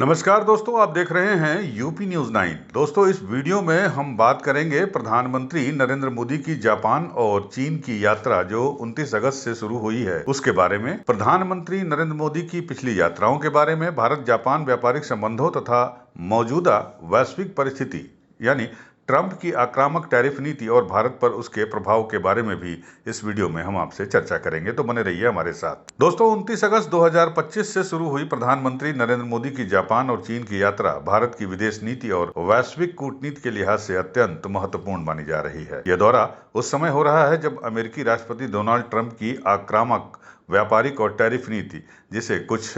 नमस्कार दोस्तों, आप देख रहे हैं यूपी न्यूज 9। दोस्तों, इस वीडियो में हम बात करेंगे प्रधानमंत्री नरेंद्र मोदी की जापान और चीन की यात्रा जो 29 अगस्त से शुरू हुई है उसके बारे में, प्रधानमंत्री नरेंद्र मोदी की पिछली यात्राओं के बारे में, भारत जापान व्यापारिक संबंधों तथा मौजूदा वैश्विक परिस्थिति यानी ट्रंप की आक्रामक टैरिफ नीति और भारत पर उसके प्रभाव के बारे में भी इस वीडियो में हम आपसे चर्चा करेंगे, तो बने रहिए हमारे साथ। दोस्तों, 29 अगस्त 2025 से शुरू हुई प्रधानमंत्री नरेंद्र मोदी की जापान और चीन की यात्रा भारत की विदेश नीति और वैश्विक कूटनीति के लिहाज से अत्यंत महत्वपूर्ण मानी जा रही है। यह दौरा उस समय हो रहा है जब अमेरिकी राष्ट्रपति डोनाल्ड ट्रंप की आक्रामक व्यापारिक और टैरिफ नीति, जिसे कुछ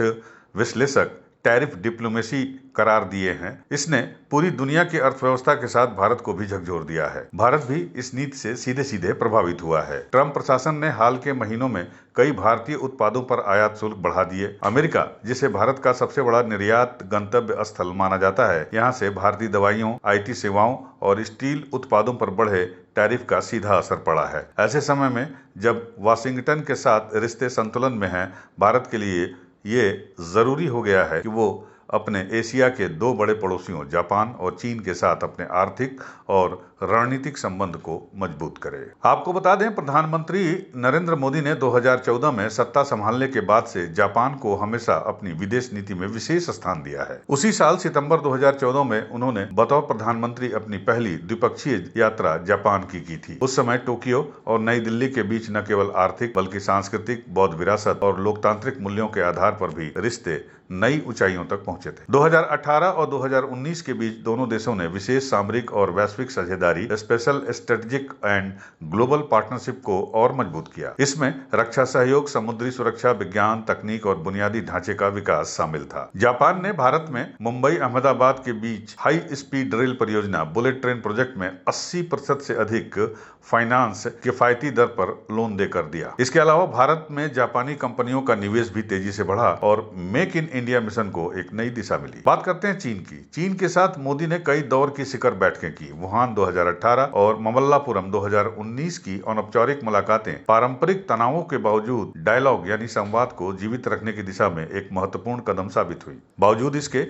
विश्लेषक टैरिफ डिप्लोमेसी करार दिए हैं, इसने पूरी दुनिया की अर्थव्यवस्था के साथ भारत को भी झकझोर दिया है। भारत भी इस नीति से सीधे सीधे प्रभावित हुआ है। ट्रंप प्रशासन ने हाल के महीनों में कई भारतीय उत्पादों पर आयात शुल्क बढ़ा दिए। अमेरिका, जिसे भारत का सबसे बड़ा निर्यात गंतव्य स्थल माना जाता है, यहाँ से भारतीय दवाइयों, IT सेवाओं और स्टील उत्पादों पर बढ़े टैरिफ का सीधा असर पड़ा है। ऐसे समय में जब वाशिंगटन के साथ रिश्ते संतुलन में हैं, भारत के लिए ये जरूरी हो गया है कि वो अपने एशिया के दो बड़े पड़ोसियों जापान और चीन के साथ अपने आर्थिक और रणनीतिक संबंध को मजबूत करे। आपको बता दें, प्रधानमंत्री नरेंद्र मोदी ने 2014 में सत्ता संभालने के बाद से जापान को हमेशा अपनी विदेश नीति में विशेष स्थान दिया है। उसी साल सितंबर 2014 में उन्होंने बतौर प्रधानमंत्री अपनी पहली द्विपक्षीय यात्रा जापान की थी। उस समय टोक्यो और नई दिल्ली के बीच न केवल आर्थिक बल्कि सांस्कृतिक, बौद्ध विरासत और लोकतांत्रिक मूल्यों के आधार पर भी रिश्ते नई ऊंचाइयों तक पहुंचे थे। 2018 और 2019 के बीच दोनों देशों ने विशेष सामरिक और वैश्विक साझेदारी, special strategic and global partnership को और मजबूत किया। इसमें रक्षा सहयोग, समुद्री सुरक्षा, विज्ञान, तकनीक और बुनियादी ढांचे का विकास शामिल था। जापान ने भारत में मुंबई अहमदाबाद के बीच हाई स्पीड रेल परियोजना बुलेट ट्रेन प्रोजेक्ट में 80% से अधिक फाइनेंस किफायती दर पर लोन देकर दिया। इसके अलावा भारत में जापानी कंपनियों का निवेश भी तेजी से बढ़ा और मेक इन इंडिया मिशन को एक नई दिशा मिली। बात करते हैं चीन की। चीन के साथ मोदी ने कई दौर की शिखर बैठकें की। वुहान 2018 और ममल्लापुरम 2019 की अनौपचारिक मुलाकातें पारंपरिक तनावों के बावजूद डायलॉग यानी संवाद को जीवित रखने की दिशा में एक महत्वपूर्ण कदम साबित हुई। बावजूद इसके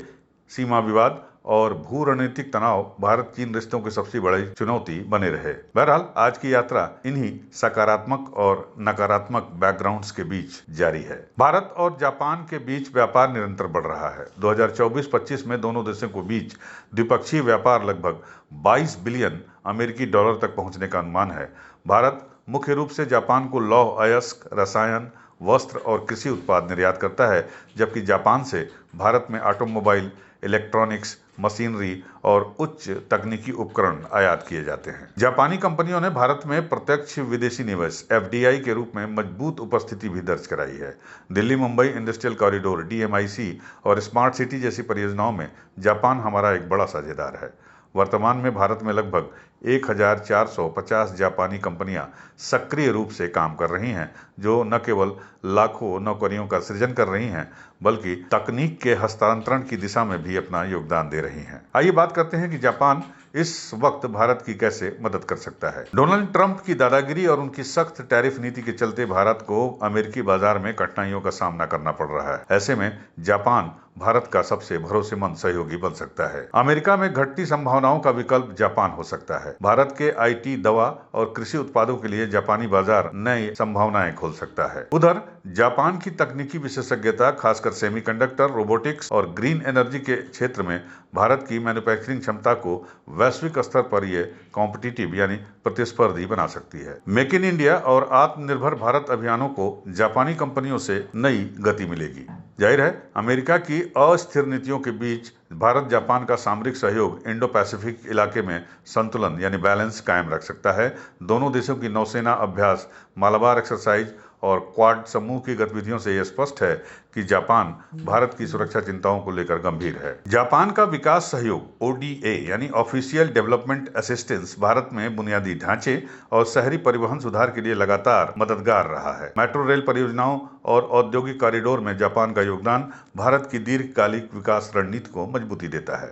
सीमा विवाद और भू रणनीतिक तनाव भारत चीन रिश्तों की सबसे बड़ी चुनौती बने रहे। बहरहाल, आज की यात्रा इन्हीं सकारात्मक और नकारात्मक बैकग्राउंड्स के बीच जारी है। भारत और जापान के बीच व्यापार निरंतर बढ़ रहा है। 2024-25 में दोनों देशों के बीच द्विपक्षीय व्यापार लगभग 22 बिलियन अमेरिकी डॉलर तक पहुंचने का अनुमान है। भारत मुख्य रूप से जापान को लौह अयस्क, रसायन, वस्त्र और कृषि उत्पाद निर्यात करता है, जबकि जापान से भारत में ऑटोमोबाइल, इलेक्ट्रॉनिक्स, मशीनरी और उच्च तकनीकी उपकरण आयात किए जाते हैं। जापानी कंपनियों ने भारत में प्रत्यक्ष विदेशी निवेश FDI के रूप में मजबूत उपस्थिति भी दर्ज कराई है। Delhi Mumbai industrial corridor DMIC और स्मार्ट सिटी जैसी परियोजनाओं में जापान हमारा एक बड़ा साझेदार है। वर्तमान में भारत में लगभग 1450 जापानी कंपनियां सक्रिय रूप से काम कर रही हैं, जो न केवल लाखों नौकरियों का सृजन कर रही हैं, बल्कि तकनीक के हस्तांतरण की दिशा में भी अपना योगदान दे रही हैं। आइए बात करते हैं कि जापान इस वक्त भारत की कैसे मदद कर सकता है। डोनाल्ड ट्रंप की दादागिरी और उनकी सख्त टैरिफ नीति के चलते भारत को अमेरिकी बाजार में कठिनाइयों का सामना करना पड़ रहा है। ऐसे में जापान भारत का सबसे भरोसेमंद सहयोगी बन सकता है। अमेरिका में घटती संभावनाओं का विकल्प जापान हो सकता है। भारत के IT, दवा और कृषि उत्पादों के लिए जापानी बाजार नई संभावनाएं खोल सकता है। उधर जापान की तकनीकी विशेषज्ञता, खासकर सेमीकंडक्टर, रोबोटिक्स और ग्रीन एनर्जी के क्षेत्र में भारत की मैन्युफैक्चरिंग क्षमता को वैश्विक स्तर पर यह कॉम्पिटिटिव यानी प्रतिस्पर्धी बना सकती है। मेक इन इंडिया और आत्मनिर्भर भारत अभियानों को जापानी कंपनियों से नई गति मिलेगी। जाहिर है, अमेरिका की अस्थिर नीतियों के बीच भारत जापान का सामरिक सहयोग इंडो पैसिफिक इलाके में संतुलन यानी बैलेंस कायम रख सकता है। दोनों देशों की नौसेना अभ्यास, मालाबार एक्सरसाइज और क्वाड समूह की गतिविधियों से यह स्पष्ट है कि जापान भारत की सुरक्षा चिंताओं को लेकर गंभीर है। जापान का विकास सहयोग ODA यानी ऑफिशियल डेवलपमेंट असिस्टेंस भारत में बुनियादी ढांचे और शहरी परिवहन सुधार के लिए लगातार मददगार रहा है। मेट्रो रेल परियोजनाओं और औद्योगिक कॉरिडोर में जापान का योगदान भारत की दीर्घकालिक विकास रणनीति को मजबूती देता है।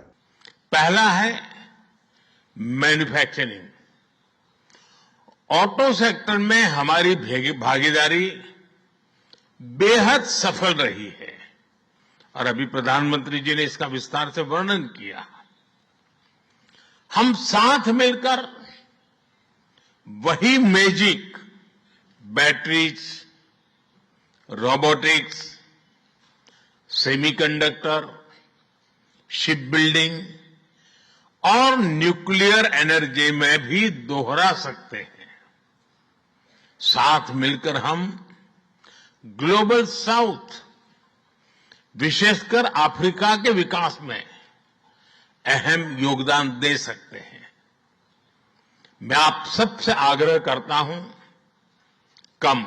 पहला है मैन्युफैक्चरिंग। ऑटो सेक्टर में हमारी भागीदारी बेहद सफल रही है और अभी प्रधानमंत्री जी ने इसका विस्तार से वर्णन किया। हम साथ मिलकर वही magic batteries, robotics, semiconductor, ship building और न्यूक्लियर एनर्जी में भी दोहरा सकते हैं। साथ मिलकर हम ग्लोबल साउथ, विशेषकर अफ्रीका के विकास में अहम योगदान दे सकते हैं। मैं आप सबसे आग्रह करता हूं, कम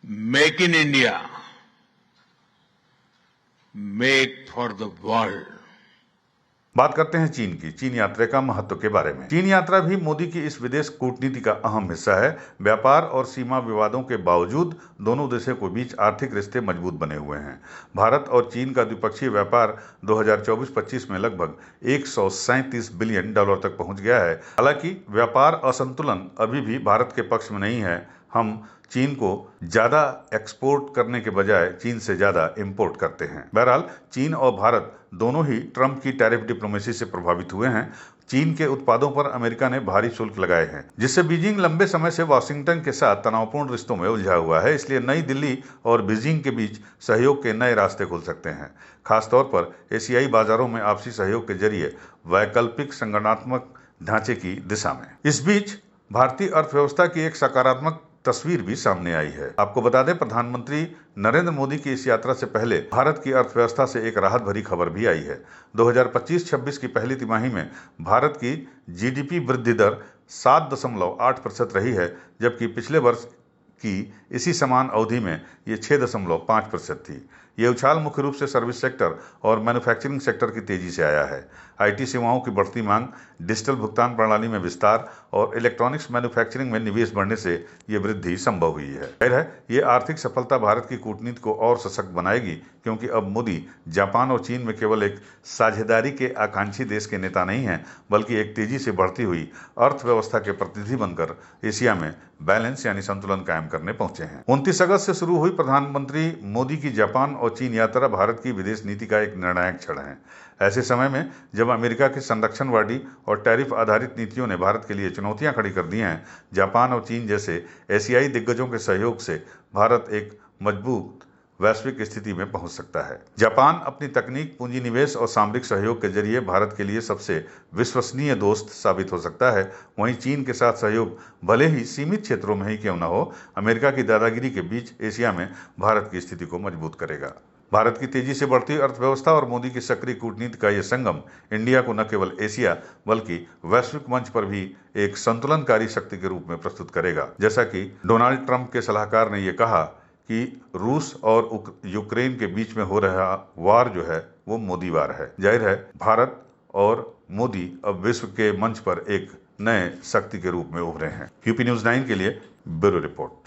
make in India, make for the world. बात करते हैं चीन की। चीन यात्रा का महत्व के बारे में। चीन यात्रा भी मोदी की इस विदेश कूटनीति का अहम हिस्सा है। व्यापार और सीमा विवादों के बावजूद दोनों देशों के बीच आर्थिक रिश्ते मजबूत बने हुए हैं। भारत और चीन का द्विपक्षीय व्यापार 2024-25 में लगभग $137 बिलियन तक पहुंच गया है। हालांकि व्यापार असंतुलन अभी भी भारत के पक्ष में नहीं है। हम चीन को ज्यादा एक्सपोर्ट करने के बजाय चीन से ज्यादा इंपोर्ट करते हैं। बहरहाल चीन और भारत दोनों ही ट्रंप की टैरिफ डिप्लोमेसी से प्रभावित हुए हैं। चीन के उत्पादों पर अमेरिका ने भारी शुल्क लगाए हैं, जिससे बीजिंग लंबे समय से वाशिंगटन के साथ तनावपूर्ण रिश्तों में उलझा हुआ है। इसलिए नई दिल्ली और बीजिंग के बीच सहयोग के नए रास्ते खुल सकते हैं, खासतौर पर एशियाई बाजारों में आपसी सहयोग के जरिए वैकल्पिक संगठनात्मक ढांचे की दिशा में। इस बीच भारतीय अर्थव्यवस्था की एक सकारात्मक तस्वीर भी सामने आई है। आपको बता दें, प्रधानमंत्री नरेंद्र मोदी की इस यात्रा से पहले भारत की अर्थव्यवस्था से एक राहत भरी खबर भी आई है। 2025-26 की पहली तिमाही में भारत की जीडीपी वृद्धि दर 7.8% रही है, जबकि पिछले वर्ष की इसी समान अवधि में ये 6.5% थी। ये उछाल मुख्य रूप से सर्विस सेक्टर और मैन्युफैक्चरिंग सेक्टर की तेजी से आया है। आईटी सेवाओं की बढ़ती मांग, डिजिटल भुगतान प्रणाली में विस्तार और इलेक्ट्रॉनिक्स मैन्युफैक्चरिंग में निवेश बढ़ने से ये वृद्धि संभव हुई है। जाहिर है, ये आर्थिक सफलता भारत की कूटनीति को और सशक्त बनाएगी, क्योंकि अब मोदी जापान और चीन में केवल एक साझेदारी के आकांक्षी देश के नेता नहीं हैं, बल्कि एक तेजी से बढ़ती हुई अर्थव्यवस्था के प्रतिनिधि बनकर एशिया में बैलेंस यानी संतुलन कायम करने पहुंचे हैं। 29 अगस्त से शुरू हुई प्रधानमंत्री मोदी की जापान और चीन यात्रा भारत की विदेश नीति का एक निर्णायक क्षण है। ऐसे समय में जब अमेरिका की संरक्षणवादी और टैरिफ आधारित नीतियों ने भारत के लिए चुनौतियां खड़ी कर दी हैं, जापान और चीन जैसे एशियाई दिग्गजों के सहयोग से भारत एक मजबूत वैश्विक स्थिति में पहुंच सकता है। जापान अपनी तकनीक, पूंजी निवेश और सामरिक सहयोग के जरिए भारत के लिए सबसे विश्वसनीय दोस्त साबित हो सकता है। वहीं चीन के साथ सहयोग भले ही सीमित क्षेत्रों में ही क्यों न हो, अमेरिका की दादागिरी के बीच एशिया में भारत की स्थिति को मजबूत करेगा। भारत की तेजी से बढ़ती अर्थव्यवस्था और मोदी की सक्रिय कूटनीति का यह संगम इंडिया को न केवल एशिया बल्कि वैश्विक मंच पर भी एक संतुलनकारी शक्ति के रूप में प्रस्तुत करेगा। जैसा कि डोनाल्ड ट्रंप के सलाहकार ने यह कहा कि रूस और यूक्रेन के बीच में हो रहा वार जो है वो मोदी वार है। जाहिर है, भारत और मोदी अब विश्व के मंच पर एक नए शक्ति के रूप में उभरे हैं। यूपी न्यूज़ 9 के लिए ब्यूरो रिपोर्ट।